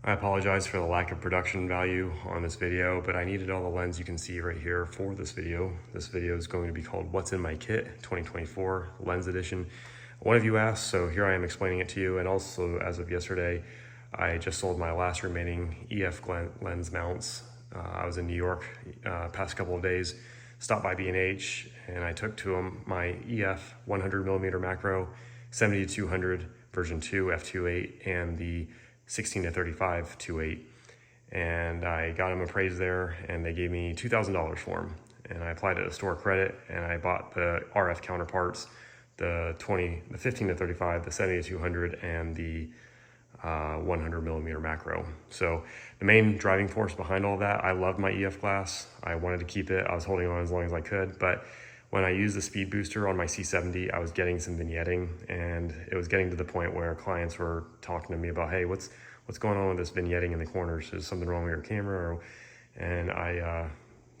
I apologize for the lack of production value on this video, but I needed all the lens you can see right here for this video. This video is going to be called What's in My Kit 2024 Lens Edition. One of you asked, so here I am explaining it to you. And also, as of yesterday, I just sold my last remaining EF lens mounts. I was in New York past couple of days, stopped by B&H, and I took to them my EF 100mm macro 70-200 version 2 f2.8 and the 16-35 2.8, and I got them appraised there, and they gave me $2,000 for them. And I applied it to store credit, and I bought the RF counterparts, the 15-35, the 70-200, and the 100mm macro. So the main driving force behind all that, I loved my EF glass. I wanted to keep it. I was holding on as long as I could, but when I used the speed booster on my C70, I was getting some vignetting, and it was getting to the point where clients were talking to me about, hey, what's going on with this vignetting in the corners? Is something wrong with your camera? And I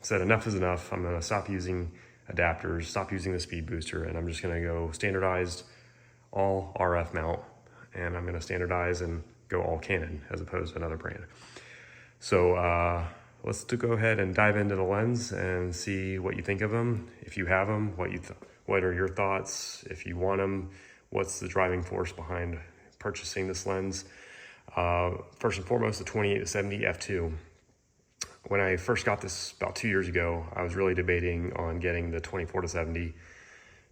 said, enough is enough. I'm gonna stop using adapters, stop using the speed booster, and I'm just gonna go standardized all RF mount, and I'm gonna standardize and go all Canon as opposed to another brand. So let's go ahead and dive into the lens and see what you think of them. If you have them, what are your thoughts? If you want them, what's the driving force behind purchasing this lens? First and foremost, the 28-70 f2. When I first got this about 2 years ago, I was really debating on getting the 24-70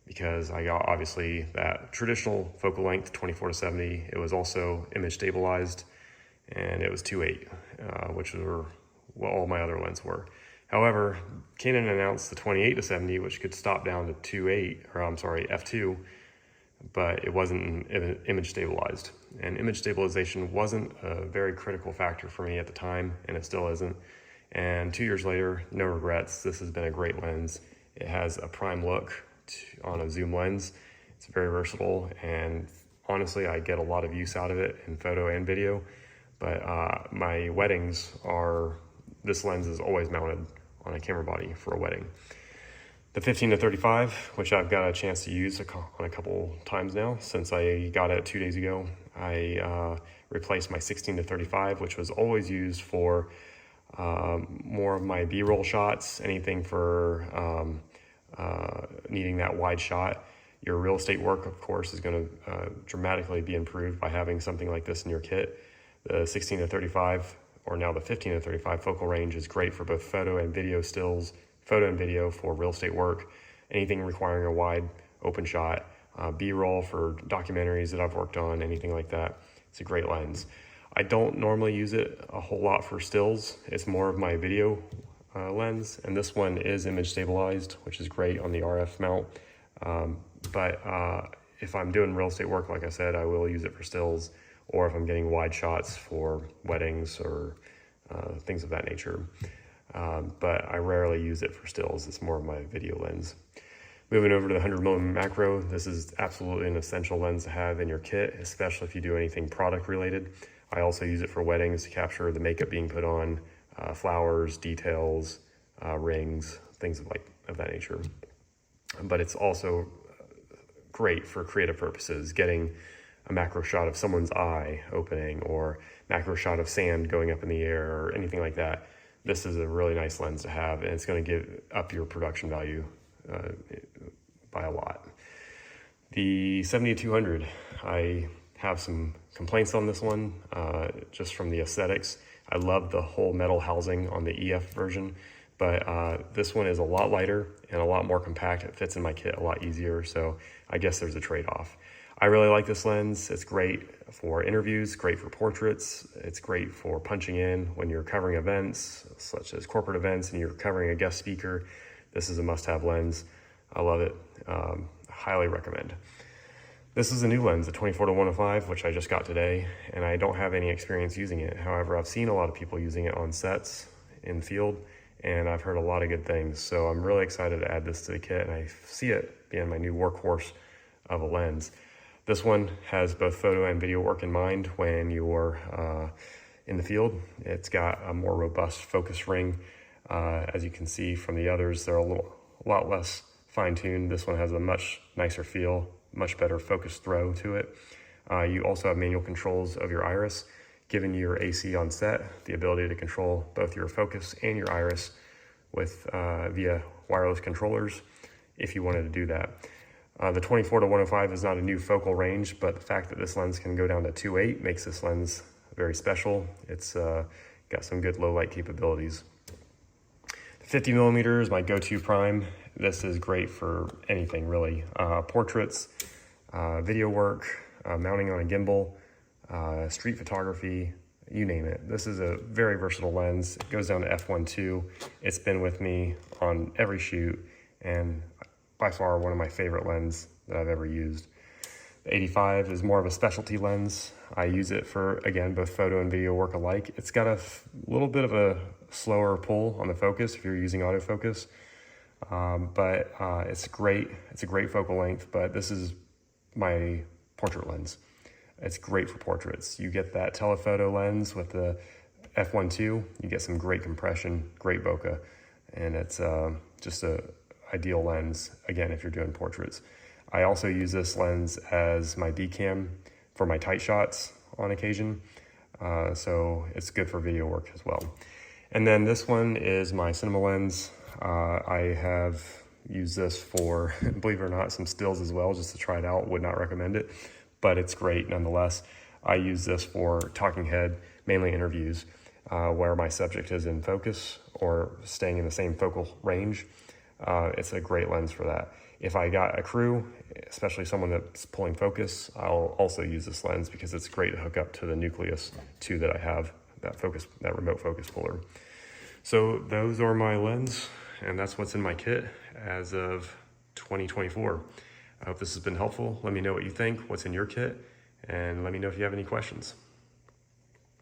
because I got obviously that traditional focal length 24-70. It was also image stabilized, and it was 2.8, which were what all my other lenses were. However, Canon announced the 28-70, which could stop down to 2.8, or I'm sorry, f2, but it wasn't image stabilized. And image stabilization wasn't a very critical factor for me at the time, and it still isn't. And 2 years later, no regrets. This has been a great lens. It has a prime look on a zoom lens. It's very versatile, and honestly, I get a lot of use out of it in photo and video. But my weddings are, this lens is always mounted on a camera body for a wedding. The 15-35, which I've got a chance to use on a couple times now since I got it 2 days ago. I replaced my 16-35, which was always used for more of my B-roll shots, anything for needing that wide shot. Your real estate work, of course, is going to dramatically be improved by having something like this in your kit. The 16-35, or now the 15-35 focal range, is great for both photo and video stills, photo and video for real estate work, anything requiring a wide open shot, B-roll for documentaries that I've worked on, anything like that. It's a great lens. I don't normally use it a whole lot for stills. It's more of my video lens, and this one is image stabilized, which is great on the RF mount. But if I'm doing real estate work, like I said, I will use it for stills, or if I'm getting wide shots for weddings or things of that nature. But I rarely use it for stills. It's more of my video lens. Moving over to the 100mm macro, this is absolutely an essential lens to have in your kit, especially if you do anything product related. I also use it for weddings to capture the makeup being put on, flowers, details, rings, things of that nature. But it's also great for creative purposes, getting a macro shot of someone's eye opening, or macro shot of sand going up in the air, or anything like that. This is a really nice lens to have, and it's going to give up your production value by a lot. The 70-200, I have some complaints on this one, just from the aesthetics. I love the whole metal housing on the EF version, but this one is a lot lighter and a lot more compact. It fits in my kit a lot easier, so I guess there's a trade-off. I really like this lens. It's great for interviews, great for portraits. It's great for punching in when you're covering events, such as corporate events, and you're covering a guest speaker. This is a must-have lens. I love it. Highly recommend. This is a new lens, the 24-105, which I just got today, and I don't have any experience using it. However, I've seen a lot of people using it on sets in the field, and I've heard a lot of good things. So I'm really excited to add this to the kit, and I see it being my new workhorse of a lens. This one has both photo and video work in mind when you're in the field. It's got a more robust focus ring. As you can see from the others, they're a lot less fine-tuned. This one has a much nicer feel, much better focus throw to it. You also have manual controls of your iris. giving your AC on set the ability to control both your focus and your iris with via wireless controllers if you wanted to do that. The 24 to 105 is not a new focal range, but the fact that this lens can go down to 2.8 makes this lens very special. It's got some good low light capabilities. 50 millimeter is my go-to prime. This is great for anything really. Portraits, video work, mounting on a gimbal, street photography, you name it. This is a very versatile lens. It goes down to f1.2. It's been with me on every shoot and by far one of my favorite lenses that I've ever used. The 85 is more of a specialty lens. I use it for, again, both photo and video work alike. It's got a little bit of a slower pull on the focus if you're using autofocus, but it's great. It's a great focal length, but this is my portrait lens. It's great for portraits. You get that telephoto lens with the f1.2, you get some great compression, great bokeh, and it's just a ideal lens, again, if you're doing portraits. I also use this lens as my B cam for my tight shots on occasion, so it's good for video work as well. And then this one is my cinema lens. I have used this for, believe it or not, some stills as well, just to try it out. Would not recommend it, but it's great nonetheless. I use this for talking head, mainly interviews, where my subject is in focus or staying in the same focal range. It's a great lens for that. If I got a crew, especially someone that's pulling focus, I'll also use this lens because it's great to hook up to the Nucleus 2 that I have, that remote focus puller. So those are my lens, and that's what's in my kit as of 2024. I hope this has been helpful. Let me know what you think, what's in your kit, and let me know if you have any questions.